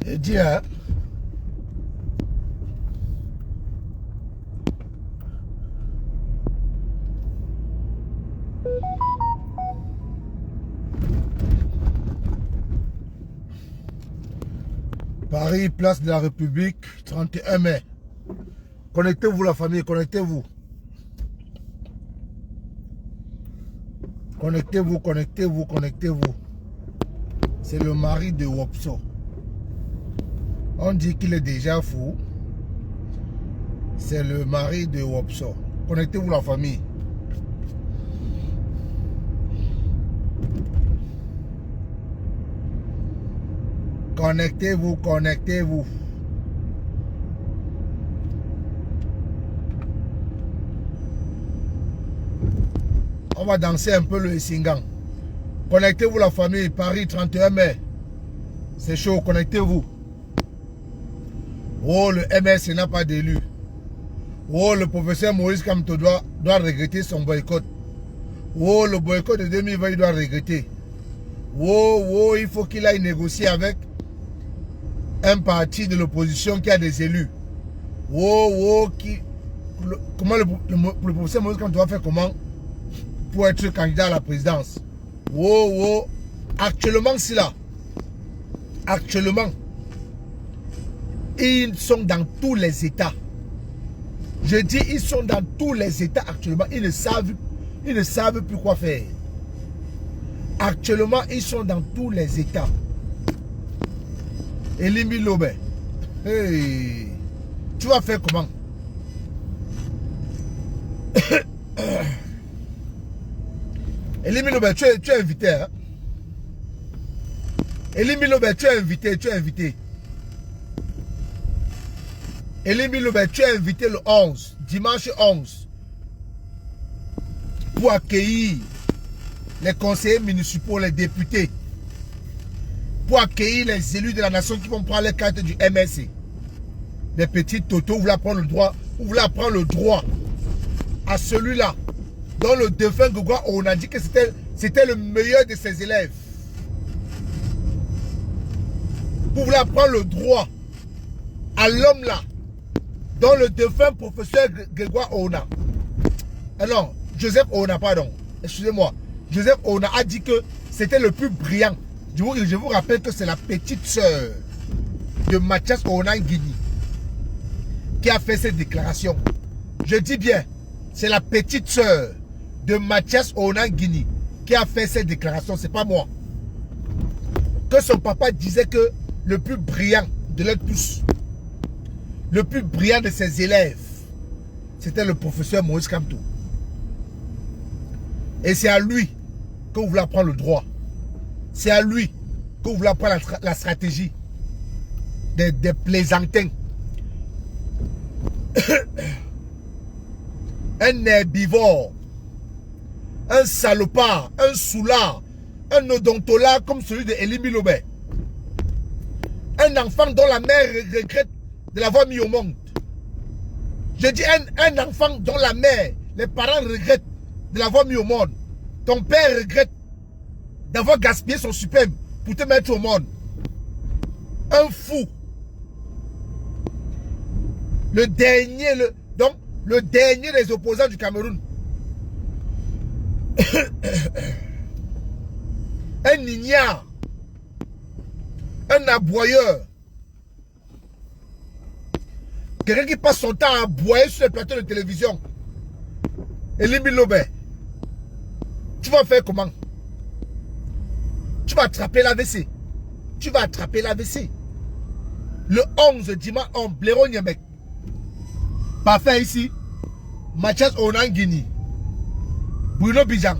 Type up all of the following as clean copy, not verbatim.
Et dis, hein, Paris, place de la République, 31 mai. Connectez-vous la famille, connectez-vous. Connectez-vous, connectez-vous, connectez-vous. C'est le mari de Wopso. On dit qu'il est déjà fou. C'est le mari de Wopso. Connectez-vous la famille. Connectez-vous, connectez-vous. On va danser un peu le Singang. Connectez-vous la famille, Paris, 31 mai. C'est chaud, connectez-vous. Oh, le MS n'a pas d'élu. Oh, le professeur Maurice Kamto doit regretter son boycott. Oh, le boycott de 2020, il doit regretter. Oh, il faut qu'il aille négocier avec un parti de l'opposition qui a des élus. Comment le professeur Maurice Kamto va faire comment pour être candidat à la présidence? Actuellement, c'est là. Actuellement, ils sont dans tous les États. Je dis, ils sont dans tous les États actuellement. Ils ne savent plus quoi faire. Actuellement, ils sont dans tous les États. Elimi Lobe, hey, tu vas faire comment? Elimi Lobe, tu es invité. Hein? Elimi Lobe, tu es invité, tu es invité. Elimi Lobe, tu es invité le 11, dimanche 11, pour accueillir les conseillers municipaux, les députés, pour accueillir les élus de la nation qui vont prendre les cartes du MSC. Les petits totos, vous voulez prendre le droit, vous voulez prendre le droit à celui-là, dont le défunt Gogwa, on a dit que c'était le meilleur de ses élèves. Vous voulez prendre le droit à l'homme là, dont le défunt professeur Grégoire Ona. Non, Joseph Ona, pardon. Excusez-moi. Joseph Ona a dit que c'était le plus brillant. Je vous rappelle que c'est la petite sœur de Mathias Ona Nguini qui a fait cette déclaration. Je dis bien, c'est la petite sœur de Mathias Ona Nguini qui a fait cette déclaration. C'est pas moi. Que son papa disait que le plus brillant de l'être tous, le plus brillant de ses élèves, c'était le professeur Maurice Kamto. Et c'est à lui que vous voulez apprendre le droit. C'est à lui que vous voulez apprendre la stratégie des plaisantins. Un herbivore, un salopard, un soulard, un odontologue comme celui de Elimi Lobe. Un enfant dont la mère regrette de l'avoir mis au monde. Je dis un enfant dont la mère, les parents regrettent de l'avoir mis au monde. Ton père regrette d'avoir gaspillé son superbe pour te mettre au monde. Un fou. Le dernier des opposants du Cameroun. Un ignare. Un aboyeur. Quelqu'un qui passe son temps à aboyer sur les plateaux de télévision. Elimi Lobe. Tu vas faire comment? Tu vas attraper l'AVC. Tu vas attraper l'AVC. Le 11 dimanche en Blaireau Niamek. Parfait ici. Mathias Onangini. Bruno Bijan.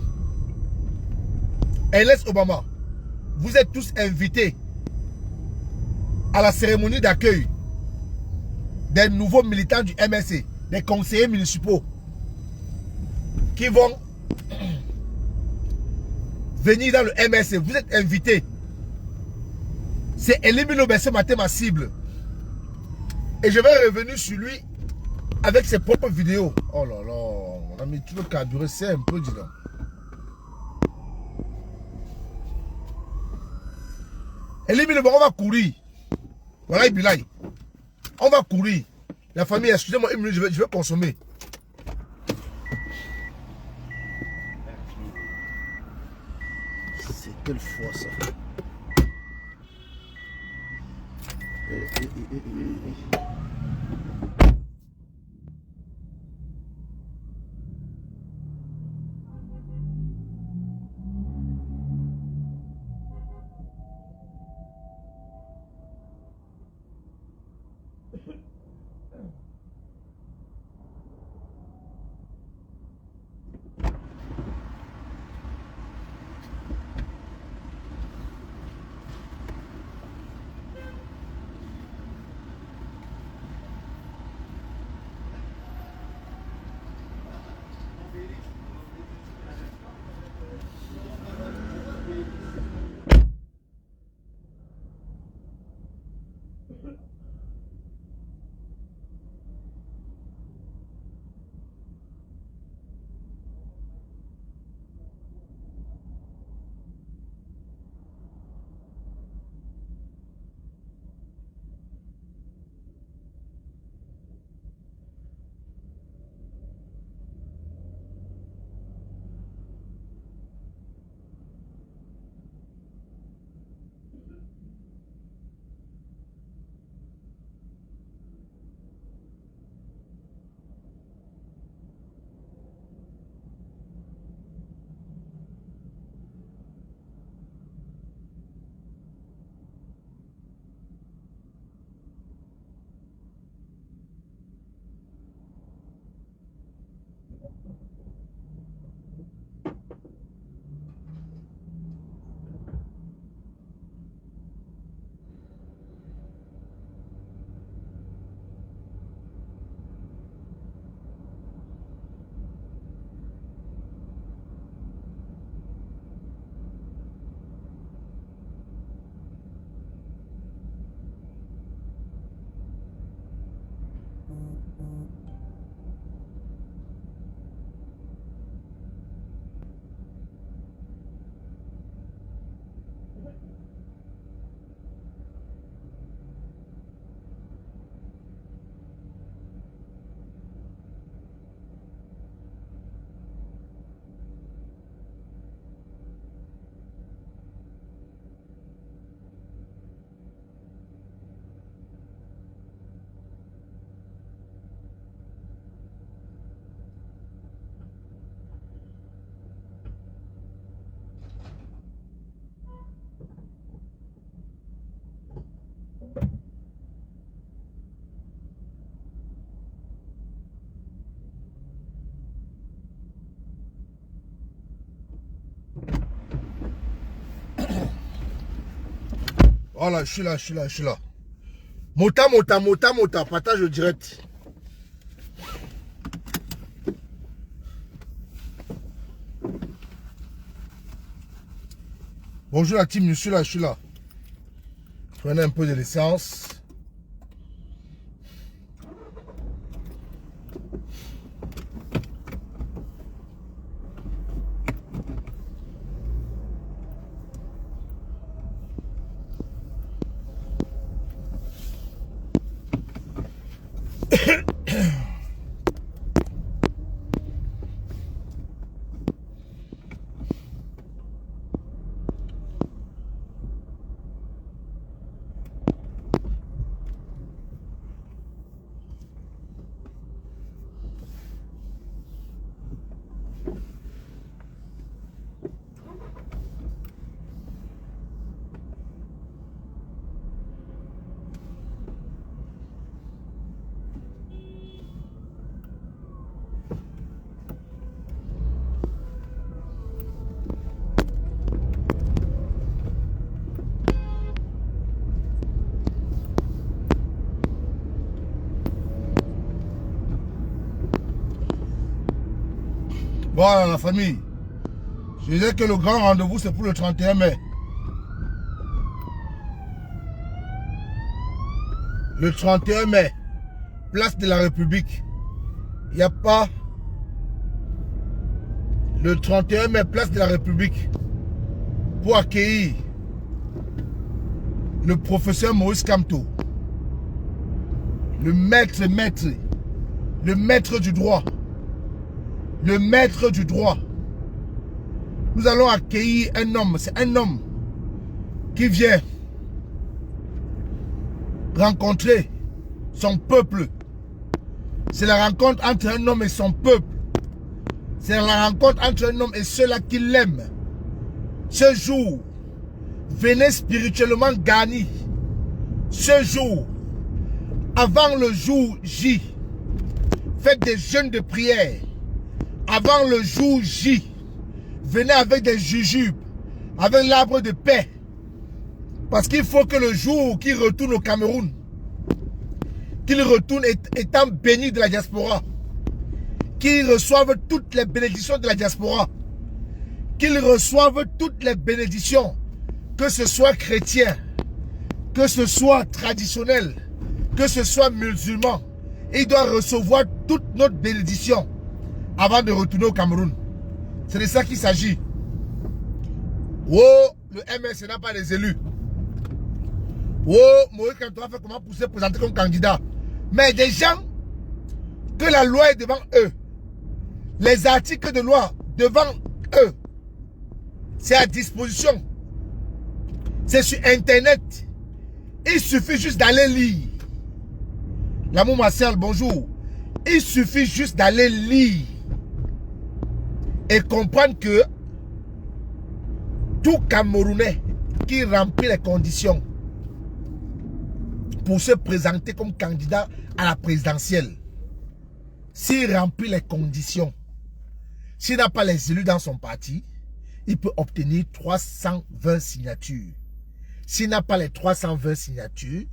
Ernest Obama. Vous êtes tous invités à la cérémonie d'accueil des nouveaux militants du MSC, des conseillers municipaux qui vont venir dans le MSC. Vous êtes invités. C'est Elimi Lobe ce matin ma cible. Et je vais revenir sur lui avec ses propres vidéos. Oh là là, mon ami, tu veux carburer, c'est un peu, dis donc. Elimi Lobe, on va courir. Voilà, Bilay. On va courir. La famille, excusez-moi une minute, je vais consommer. C'est quelle fois ça? Voilà, je suis là. Mota, partage direct. Bonjour la team, je suis là. Prenez un peu de l'essence. Voilà la famille. Je disais que le grand rendez-vous c'est pour le 31 mai. Le 31 mai, place de la République. Il n'y a pas... Le 31 mai, place de la République. Pour accueillir le professeur Maurice Kamto. le maître du droit, le maître du droit. Nous allons accueillir un homme, c'est un homme qui vient rencontrer son peuple. C'est la rencontre entre un homme et son peuple. C'est la rencontre entre un homme et ceux-là qui l'aiment. Ce jour, venez spirituellement gagner. Ce jour, avant le jour J, faites des jeûnes de prière. Avant le jour J, venez avec des jujubes, avec l'arbre de paix. Parce qu'il faut que le jour qu'il retourne au Cameroun, qu'il retourne étant béni de la diaspora, qu'il reçoive toutes les bénédictions de la diaspora, qu'il reçoive toutes les bénédictions, que ce soit chrétien, que ce soit traditionnel, que ce soit musulman, il doit recevoir toute notre bénédiction avant de retourner au Cameroun. C'est de ça qu'il s'agit. Oh, le MS n'a pas les élus. Oh, Moïse Kamto a fait comment pour se présenter comme candidat. Mais des gens que la loi est devant eux, les articles de loi devant eux, c'est à disposition. C'est sur Internet. Il suffit juste d'aller lire. L'amour Marcel, bonjour. Il suffit juste d'aller lire et comprendre que tout Camerounais qui remplit les conditions pour se présenter comme candidat à la présidentielle, s'il remplit les conditions, s'il n'a pas les élus dans son parti, il peut obtenir 320 signatures. S'il n'a pas les 320 signatures,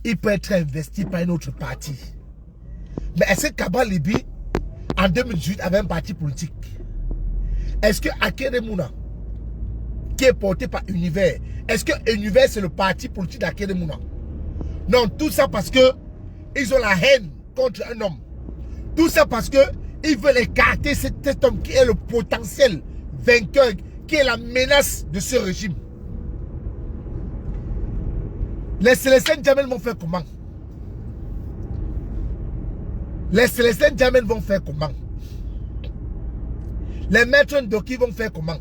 il peut être investi par un autre parti. Mais est-ce que Kaba Libi, en 2018, avait un parti politique? Est-ce que Akedemouna, qui est porté par Univers, est-ce que Univers c'est le parti politique d'Akedemouna? Non, tout ça parce que ils ont la haine contre un homme. Tout ça parce que ils veulent écarter cet homme qui est le potentiel vainqueur, qui est la menace de ce régime. Les Célestins Djamel vont faire comment? Les Célestins Djamel vont faire comment? Les maîtres Ndoki vont faire comment?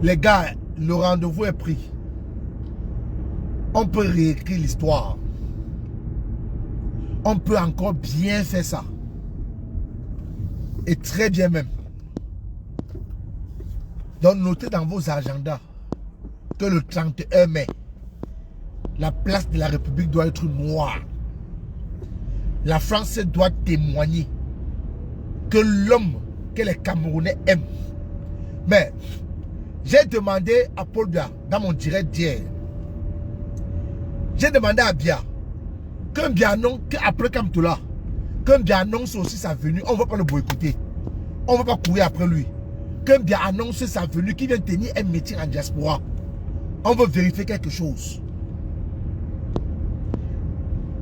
Les gars, le rendez-vous est pris. On peut réécrire l'histoire. On peut encore bien faire ça. Et très bien même. Donc notez dans vos agendas que le 31 mai, la place de la République doit être noire. La France doit témoigner que l'homme que les Camerounais aiment. Mais j'ai demandé à Paul Biya dans mon direct d'hier. J'ai demandé à Biya qu'un Biya annonce qu'après Kamtoula, qu'un Biya annonce aussi sa venue. On ne va pas le boycotter. On ne va pas courir après lui. Qu'un Biya annonce sa venue, qui vient tenir un meeting en diaspora. On veut vérifier quelque chose.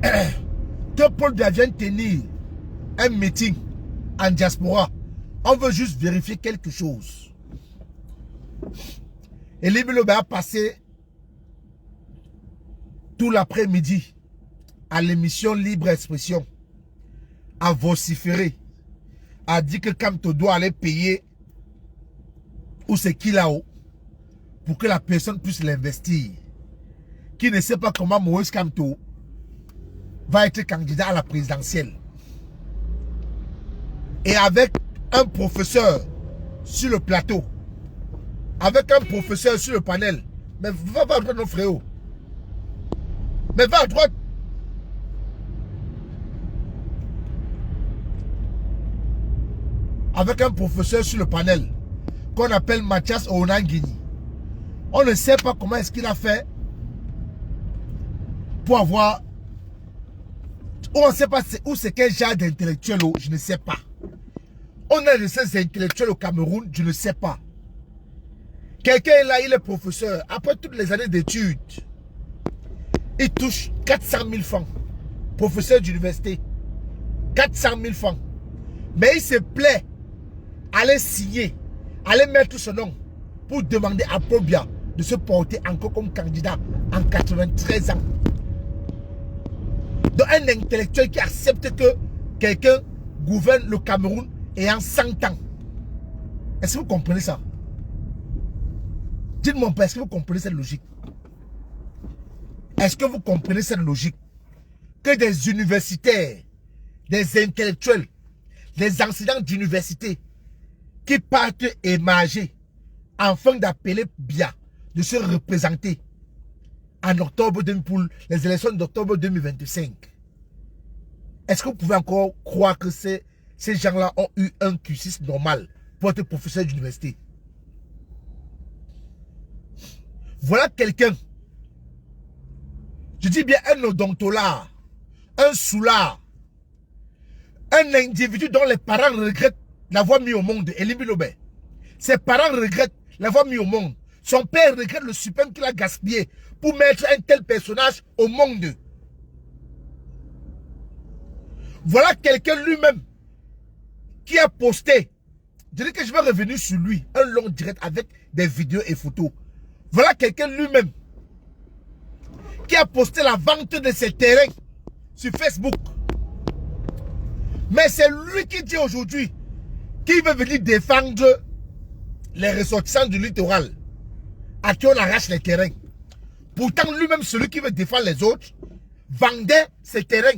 Que Paul Biya vienne tenir un meeting en diaspora. On veut juste vérifier quelque chose. Et Libi Lobe a passé tout l'après-midi à l'émission Libre Expression à vociférer, a dit que Kamto doit aller payer ou c'est qui là-haut pour que la personne puisse l'investir. Qui ne sait pas comment Moïse Kamto va être candidat à la présidentielle. Et avec un professeur sur le plateau, avec un professeur sur le panel, mais va à droite nos frérots. Mais va à droite. Avec un professeur sur le panel qu'on appelle Mathias Onangini. On ne sait pas comment est-ce qu'il a fait pour avoir... On ne sait pas où c'est quel genre d'intellectuel, je ne sais pas. On a de ces intellectuels au Cameroun, je ne sais pas. Quelqu'un est là, il est professeur. Après toutes les années d'études, il touche 400 000 francs. Professeur d'université. 400 000 francs. Mais il se plaît à aller signer, à aller mettre son nom pour demander à Paul Biya de se porter encore comme candidat en 93 ans. Donc un intellectuel qui accepte que quelqu'un gouverne le Cameroun ayant 100 ans. Est-ce que vous comprenez ça? Dites-moi, est-ce que vous comprenez cette logique? Est-ce que vous comprenez cette logique? Que des universitaires, des intellectuels, des enseignants d'université qui partent émarger afin d'appeler Biya de se représenter en octobre pour les élections d'octobre 2025. Est-ce que vous pouvez encore croire que ces gens-là ont eu un cursus normal pour être professeur d'université? Voilà quelqu'un, je dis bien un odontolard, un soulard, un individu dont les parents regrettent l'avoir mis au monde, Elie Bilobé. Ses parents regrettent l'avoir mis au monde. Son père regrette le suprême qu'il a gaspillé pour mettre un tel personnage au monde. Voilà quelqu'un lui-même qui a posté. Je dis que je vais revenir sur lui, un long direct avec des vidéos et photos. Voilà quelqu'un lui-même qui a posté la vente de ses terrains sur Facebook. Mais c'est lui qui dit aujourd'hui qu'il veut venir défendre les ressortissants du littoral à qui on arrache les terrains. Pourtant, lui-même, celui qui veut défendre les autres, vendait ses terrains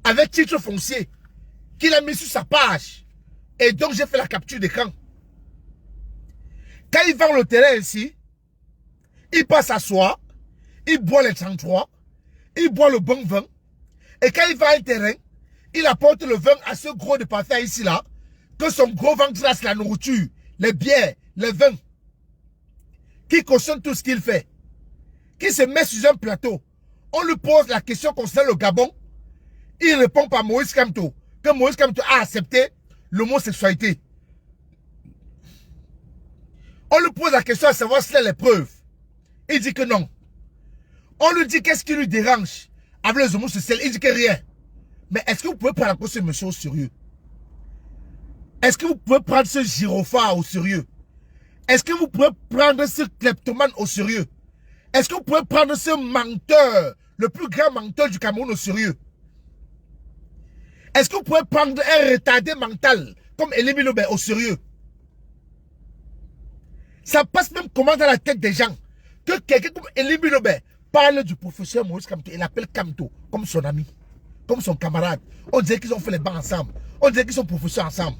avec titre foncier qu'il a mis sur sa page. Et donc, j'ai fait la capture d'écran. Quand il vend le terrain ici, il passe s'asseoir, il boit les 33, il boit le bon vin. Et quand il vend un terrain, il apporte le vin à ce gros de parfait ici-là, que son gros ventre là, c'est la nourriture, les bières, les vins, qui cautionne tout ce qu'il fait, qui se met sur un plateau. On lui pose la question concernant le Gabon, il répond par Moïse Kamto, que Moïse Kamto a accepté l'homosexualité. On lui pose la question à savoir s'il a les preuves. Il dit que non. On lui dit qu'est-ce qui lui dérange avec les homosexuels. Il dit que rien. Mais est-ce que vous pouvez prendre ce monsieur au sérieux? Est-ce que vous pouvez prendre ce gyrophare au sérieux? Est-ce que vous pouvez prendre ce kleptomane au sérieux? Est-ce que vous pouvez prendre ce menteur, le plus grand menteur du Cameroun au sérieux? Est-ce que vous pouvez prendre un retardé mental comme Elie Bilobé au sérieux? Ça passe même comment dans la tête des gens que quelqu'un comme Elie Bilobé parle du professeur Maurice Kamto et l'appelle Kamto comme son ami, comme son camarade. On dirait qu'ils ont fait les bancs ensemble. On dirait qu'ils sont professeurs ensemble.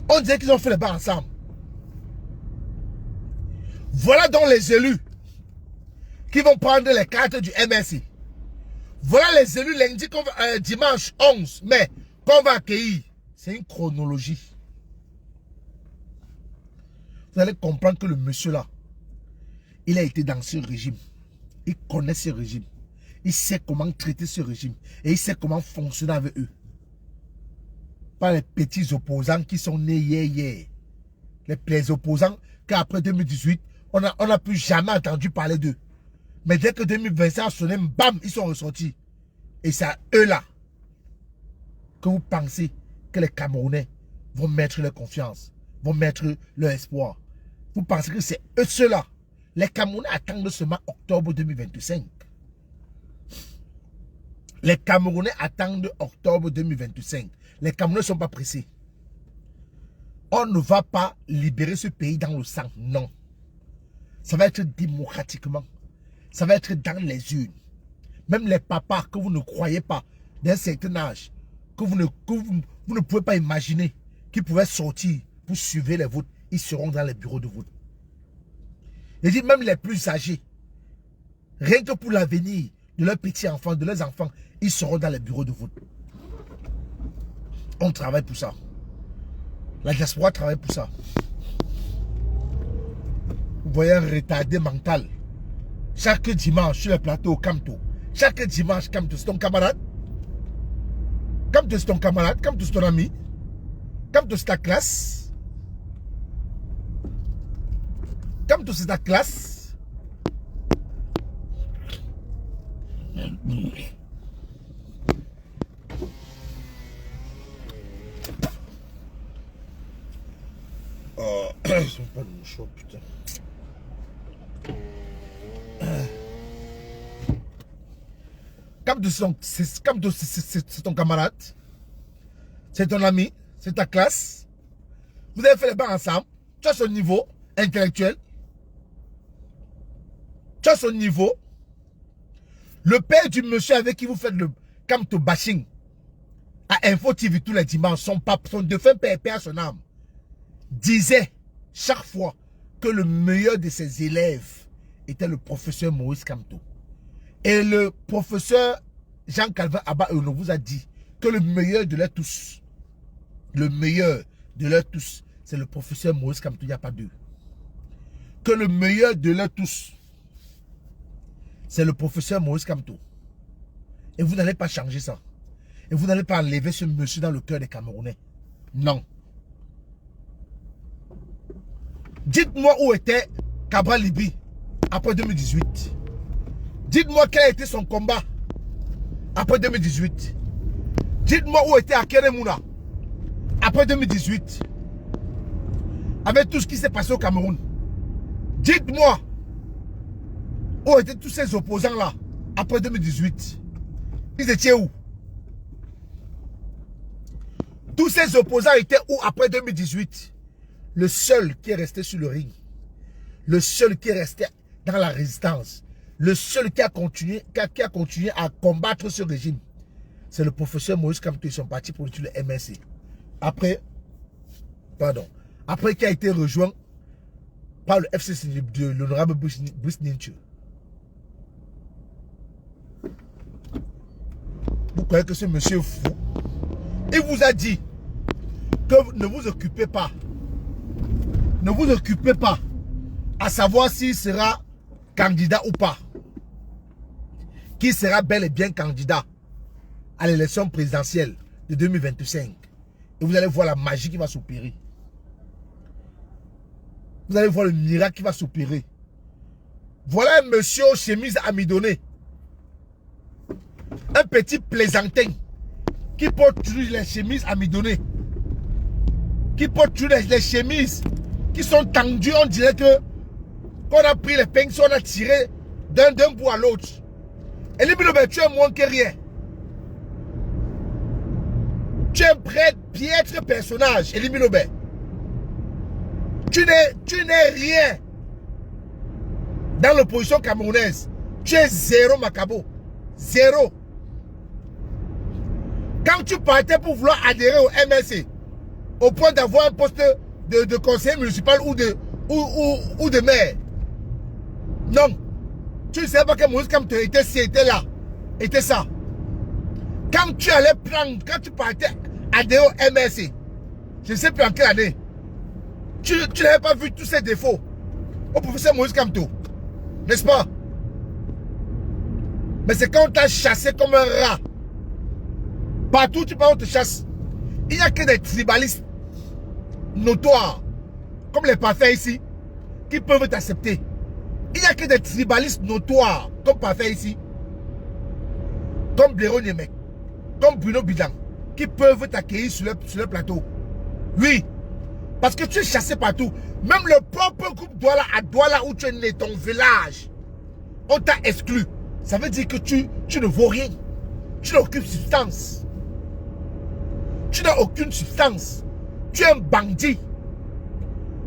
On dirait qu'ils ont fait les bancs ensemble. Voilà donc les élus qui vont prendre les cartes du MSI. Voilà les élus lundi, dimanche 11 mai, qu'on va accueillir. C'est une chronologie. Vous allez comprendre que le monsieur là, il a été dans ce régime. Il connaît ce régime. Il sait comment traiter ce régime. Et il sait comment fonctionner avec eux. Pas les petits opposants qui sont nés hier. Les opposants qu'après 2018, on n'a plus jamais entendu parler d'eux. Mais dès que 2025 a sonné, bam, ils sont ressortis. Et c'est à eux là que vous pensez que les Camerounais vont mettre leur confiance, vont mettre leur espoir. Vous pensez que c'est eux ceux-là. Les Camerounais attendent seulement octobre 2025. Les Camerounais attendent octobre 2025. Les Camerounais ne sont pas pressés. On ne va pas libérer ce pays dans le sang. Non. Ça va être démocratiquement. Ça va être dans les urnes. Même les papas que vous ne croyez pas, d'un certain âge, que vous ne pouvez pas imaginer, qui pouvaient sortir pour suivre les votes, ils seront dans les bureaux de vote. Je dis même les plus âgés, rien que pour l'avenir de leurs petits-enfants, de leurs enfants, ils seront dans les bureaux de vote. On travaille pour ça. La diaspora travaille pour ça. Vous voyez un retardé mental. Chaque dimanche sur le plateau au Kamto. Chaque dimanche, Kamto, c'est ton camarade. Kamto, c'est ton camarade. Kamto, c'est ton ami. Kamto, c'est ta classe. Kamto, c'est ta classe. Oh, ils sont pas de mouchoirs, putain. Kamto, c'est ton camarade. C'est ton ami. C'est ta classe. Vous avez fait les bancs ensemble. Tu as son niveau intellectuel. Tu as son niveau. Le père du monsieur avec qui vous faites le Kamto bashing à Info TV tous les dimanches, son défunt père, père son âme, disait chaque fois que le meilleur de ses élèves était le professeur Maurice Kamto. Et le professeur Jean-Calvin Abba Euno vous a dit que le meilleur de leur tous, c'est le professeur Maurice Kamto, il n'y a pas deux. Que le meilleur de leur tous, c'est le professeur Maurice Kamto. Et vous n'allez pas changer ça. Et vous n'allez pas enlever ce monsieur dans le cœur des Camerounais. Non. Dites-moi où était Cabral Libi après 2018. Dites-moi quel a été son combat après 2018. Dites-moi où était Akere Mouna après 2018. Avec tout ce qui s'est passé au Cameroun. Dites-moi où étaient tous ces opposants-là après 2018. Ils étaient où? Tous ces opposants étaient où après 2018? Le seul qui est resté sur le ring, le seul qui est resté dans la résistance, le seul qui a continué à combattre ce régime, c'est le professeur Maurice Kamto et son parti politique, le MNC. Après qui a été rejoint par le FCC de l'honorable Brice Ninche. Vous croyez que ce monsieur est fou? Il vous a dit que ne vous occupez pas. Ne vous occupez pas à savoir s'il sera candidat ou pas. Qui sera bel et bien candidat à l'élection présidentielle de 2025. Et vous allez voir la magie qui va s'opérer. Vous allez voir le miracle qui va s'opérer. Voilà un monsieur aux chemises amidonnées. Un petit plaisantin qui porte toujours les chemises amidonnées. Qui porte toujours les chemises qui sont tendues. On dirait que qu'on a pris les pinceaux, on a tiré d'un bout à l'autre. Et lui, tu es moins que rien. Tu es un piètre personnage, Elie Lobé. Tu n'es rien dans l'opposition camerounaise. Tu es zéro, Macabo. Zéro. Quand tu partais pour vouloir adhérer au MLC, au point d'avoir un poste de conseiller municipal ou de maire, non. Tu ne savais pas que Maurice Kamto était là. Était ça. Quand tu allais prendre, quand tu partais adhérer au MLC, je ne sais plus en quelle année, tu n'avais pas vu tous ces défauts au professeur Maurice Kamto. N'est-ce pas? Mais c'est quand on t'a chassé comme un rat. Partout tu parles, on te chasse. Il n'y a que des tribalistes notoires, comme les parfaits ici, qui peuvent t'accepter. Il n'y a que des tribalistes notoires, comme parfaits ici, comme Blaireau Niemek, comme Bruno Bidan, qui peuvent t'accueillir sur le plateau. Oui, parce que tu es chassé partout. Même le propre groupe à Douala où tu es né, ton village, on t'a exclu. Ça veut dire que tu ne vaux rien. Tu n'as aucune substance. Tu n'as aucune substance. Tu es un bandit.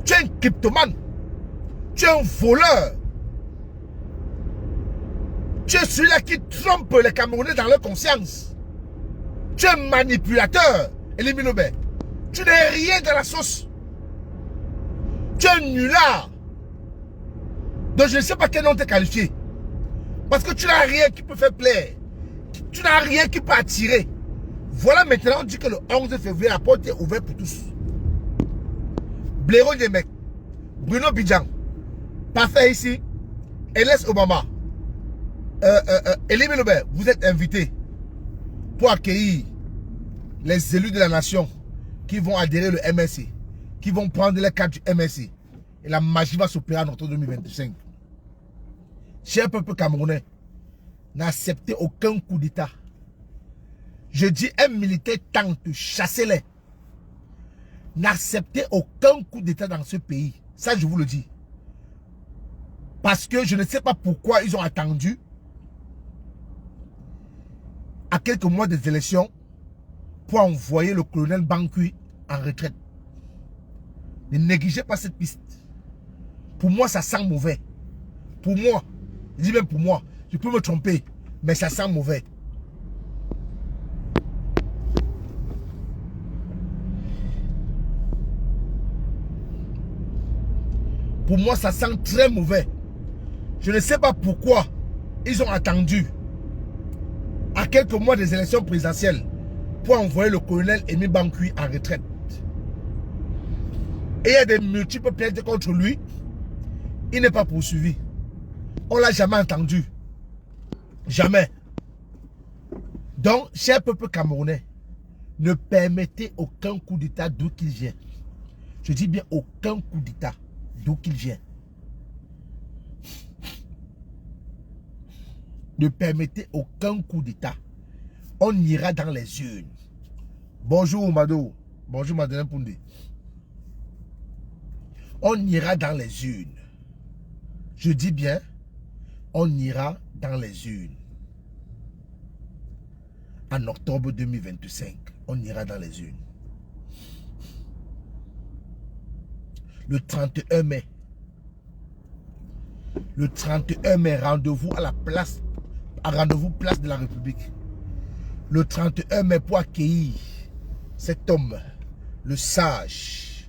Tu es un kleptomane. Tu es un voleur. Tu es celui-là qui trompe les Camerounais dans leur conscience. Tu es un manipulateur, Elie Lobé. Tu n'es rien dans la sauce. Tu es un nulard. Donc je ne sais pas quel nom t'es qualifié. Parce que tu n'as rien qui peut faire plaire. Tu n'as rien qui peut attirer. Voilà maintenant, on dit que le 11 février, la porte est ouverte pour tous. Blaireau Niemek, Bruno Bidjan, Parfait ici, Eles Obama, Elie Lobé, vous êtes invités pour accueillir les élus de la nation qui vont adhérer au MSC, qui vont prendre les cadres du MSC. Et la magie va s'opérer en octobre 2025. Cher peuple camerounais, n'acceptez aucun coup d'État. Je dis un militaire tente, chassez-les. N'acceptez aucun coup d'État dans ce pays. Ça, je vous le dis. Parce que je ne sais pas pourquoi ils ont attendu quelques mois des élections pour envoyer le colonel Bankui en retraite. Ne négligez pas cette piste. Pour moi, ça sent mauvais. Pour moi, je dis même pour moi, je peux me tromper, mais ça sent mauvais. Pour moi, ça sent très mauvais. Je ne sais pas pourquoi ils ont attendu à quelques mois des élections présidentielles pour envoyer le colonel Émile Bankui en retraite. Et il y a des multiples plaintes contre lui. Il n'est pas poursuivi. On ne l'a jamais entendu. Jamais. Donc, cher peuple camerounais, ne permettez aucun coup d'État d'où qu'il vient. Je dis bien aucun coup d'État d'où qu'il vient. Ne permettez aucun coup d'État. On ira dans les urnes. Bonjour Mado. Bonjour Madeleine Poundé. On ira dans les urnes. Je dis bien, on ira dans les urnes. En octobre 2025, on ira dans les urnes. Le 31 mai. Le 31 mai, rendez-vous à la place. Rendez-vous place de la République. Le 31 mai pour accueillir cet homme, le sage,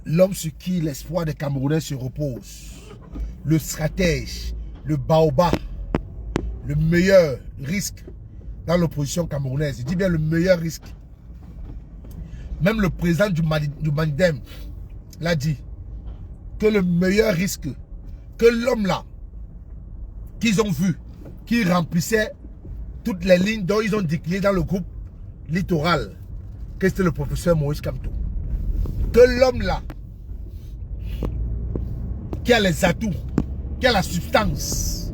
l'homme sur qui l'espoir des Camerounais se repose, le stratège, le baobab, le meilleur risque dans l'opposition camerounaise. Je dis bien le meilleur risque. Même le président du Manidem l'a dit, que le meilleur risque, que l'homme là, qu'ils ont vu, qui remplissait toutes les lignes dont ils ont décliné dans le groupe littoral, que c'était le professeur Moïse Kamto. Que l'homme là, qui a les atouts, qui a la substance,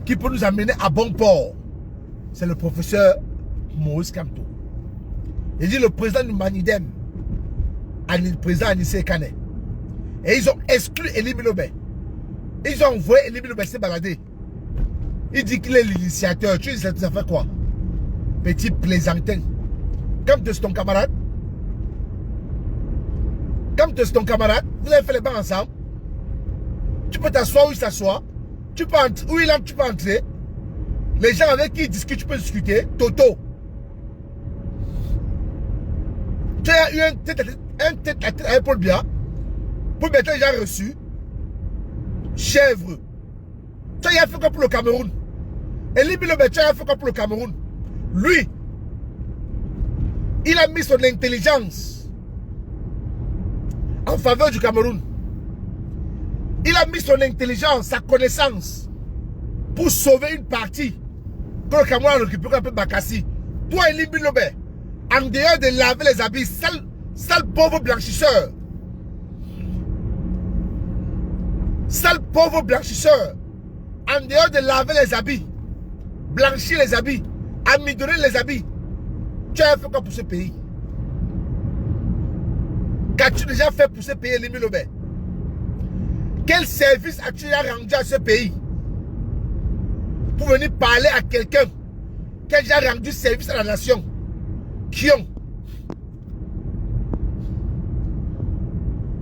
qui peut nous amener à bon port, c'est le professeur Moïse Kamto. Il dit le président du Manidem, le président Anissé Kane. Et ils ont exclu Elie Bilobé. Ils ont envoyé Elie Bilobé se balader. Il dit qu'il est l'initiateur. Tu dis ça fait quoi? Petit plaisantin. Comme tu es ton camarade. Comme tu es ton camarade, vous avez fait les bancs ensemble. Tu peux t'asseoir où il s'assoit. Tu peux entrer, où il entre, tu peux entrer. Les gens avec qui il discute, tu peux discuter. Toto. Tu as eu un tête à tête avec Paul Biya pour mettre les gens reçus. Chèvre. Tu as fait quoi pour le Cameroun? Elie Bilobé, tu as fait quoi pour le Cameroun? Lui, il a mis son intelligence en faveur du Cameroun. Il a mis son intelligence, sa connaissance pour sauver une partie que le Cameroun a récupéré un peu de Bakassi. Toi, Elie Bilobé, en dehors de laver les habits, sale pauvre blanchisseur. Sale pauvre blanchisseur. En dehors de laver les habits, blanchir les habits, amidonner les habits, tu as fait quoi pour ce pays? Qu'as-tu déjà fait pour ce pays, Elie Bilobé? Quel service as-tu déjà rendu à ce pays? Pour venir parler à quelqu'un qui a déjà rendu service à la nation. Qui ont?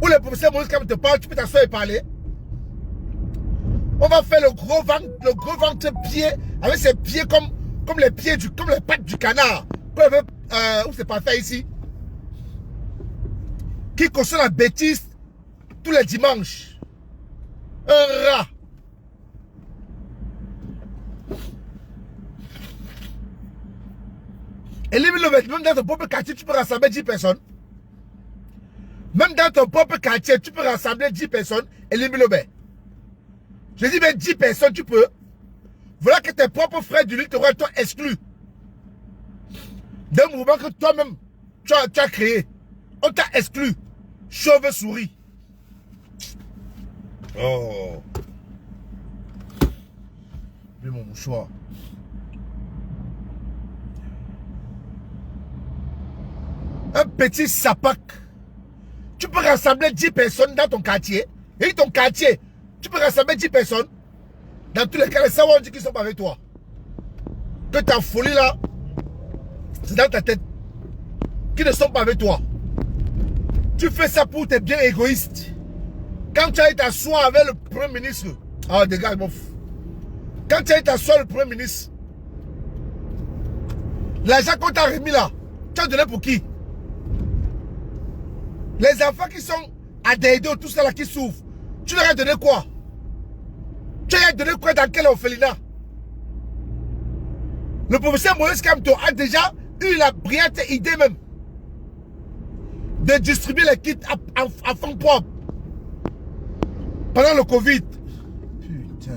Où le professeur Moïse Kamto te parle, tu peux t'asseoir et parler. On va faire le gros ventre pied, avec ses pieds comme les pieds comme les pattes du canard. Où c'est pas fait ici? Qui cautionne la bêtise tous les dimanches. Un rat. Et même dans ton propre quartier, tu peux rassembler 10 personnes. Même dans ton propre quartier, tu peux rassembler 10 personnes. Elie Bilobé. Je dis bien 10 personnes, tu peux. Voilà que tes propres frères du littoral t'ont exclu d'un mouvement que toi-même tu as créé. On t'a exclu. Chauve-souris. Oh. J'ai mon mouchoir. Un petit sapac. Tu peux rassembler 10 personnes dans ton quartier. Et ton quartier, tu peux rassembler 10 personnes. Dans tous les cas, les savants disent qu'ils sont pas avec toi. Que ta folie là, c'est dans ta tête. Qu'ils ne sont pas avec toi. Tu fais ça pour tes biens égoïstes. Quand tu as été t'asseoir avec le Premier ministre, ah dégage mon fou. Quand tu as été t'asseoir avec le Premier ministre, l'argent qu'on t'a remis là, tu as donné pour qui? Les enfants qui sont à Deido, tout ça là qui souffrent, tu leur as donné quoi? Tu leur as donné quoi dans quel orphelinat? Le professeur Moïse Kamto a déjà eu la brillante idée même de distribuer les kits à fonds propres pendant le Covid. Putain.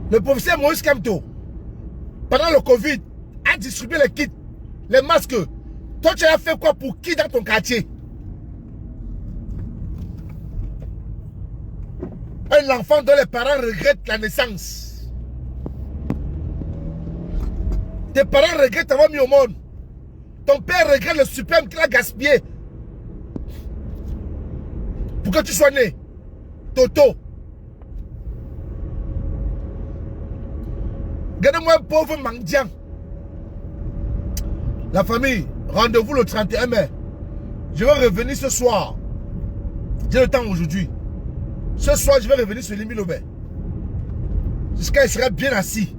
Le professeur Moïse Kamto, pendant le Covid, a distribué les kits, les masques. Toi, tu as fait quoi pour qui dans ton quartier? Un enfant dont les parents regrettent la naissance. Tes parents regrettent d'avoir mis au monde. Ton père regrette le suprême qu'il a gaspillé pour que tu sois né. Toto. Regardez-moi un pauvre mendiant. La famille, rendez-vous le 31 mai. Je vais revenir ce soir. J'ai le temps aujourd'hui. Ce soir, je vais revenir sur Limi Lobé. Jusqu'à il sera bien assis.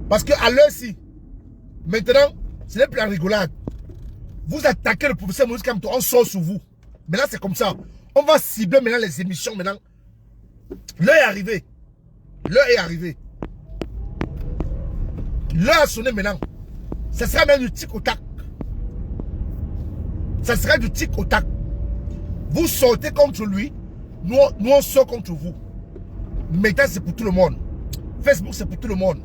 Parce qu'à l'heure-ci, maintenant, ce n'est plus la rigolade. Vous attaquez le professeur Moïse Kamto, on sort sur vous. Maintenant, c'est comme ça. On va cibler maintenant les émissions. Maintenant, l'heure est arrivée. L'heure est arrivée. L'heure a sonné maintenant. Ça sera même du tic au tac. Ça sera du tic au tac. Vous sortez contre lui. Nous on sort contre vous. Maintenant, c'est pour tout le monde. Facebook, c'est pour tout le monde.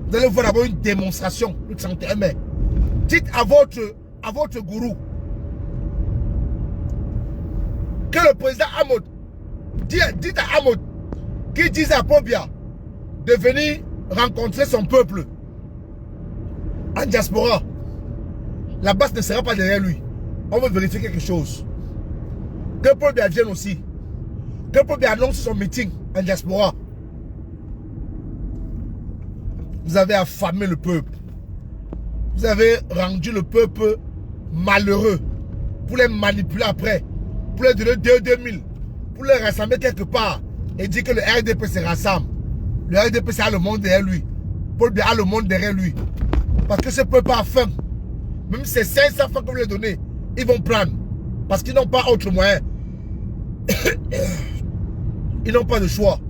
Vous allez voir d'abord une démonstration le 31 mai. Dites à votre gourou que le président Ahmed, dites à Ahmed qu'il dise à Pobia de venir rencontrer son peuple en diaspora. La base ne sera pas derrière lui. On veut vérifier quelque chose. Que Pobia vienne aussi. Que Pobia annonce son meeting en diaspora. Vous avez affamé le peuple. Vous avez rendu le peuple malheureux. Pour les manipuler après. Pour les donner 2000. Pour les rassembler quelque part. Et dire que le RDP se rassemble. Le RDP a le monde derrière lui. Paul Biya a le monde derrière lui. Parce que ce peuple a faim. Même ces 500 francs que vous leur donnez, ils vont prendre. Parce qu'ils n'ont pas autre moyen. Ils n'ont pas de choix.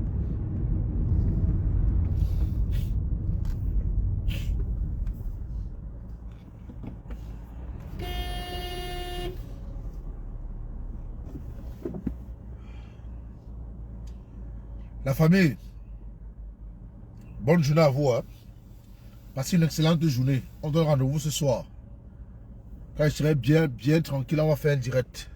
La famille, bonne journée à vous. Hein. Passez une excellente journée. On donne rendez-vous ce soir. Quand je serai bien tranquille, on va faire un direct.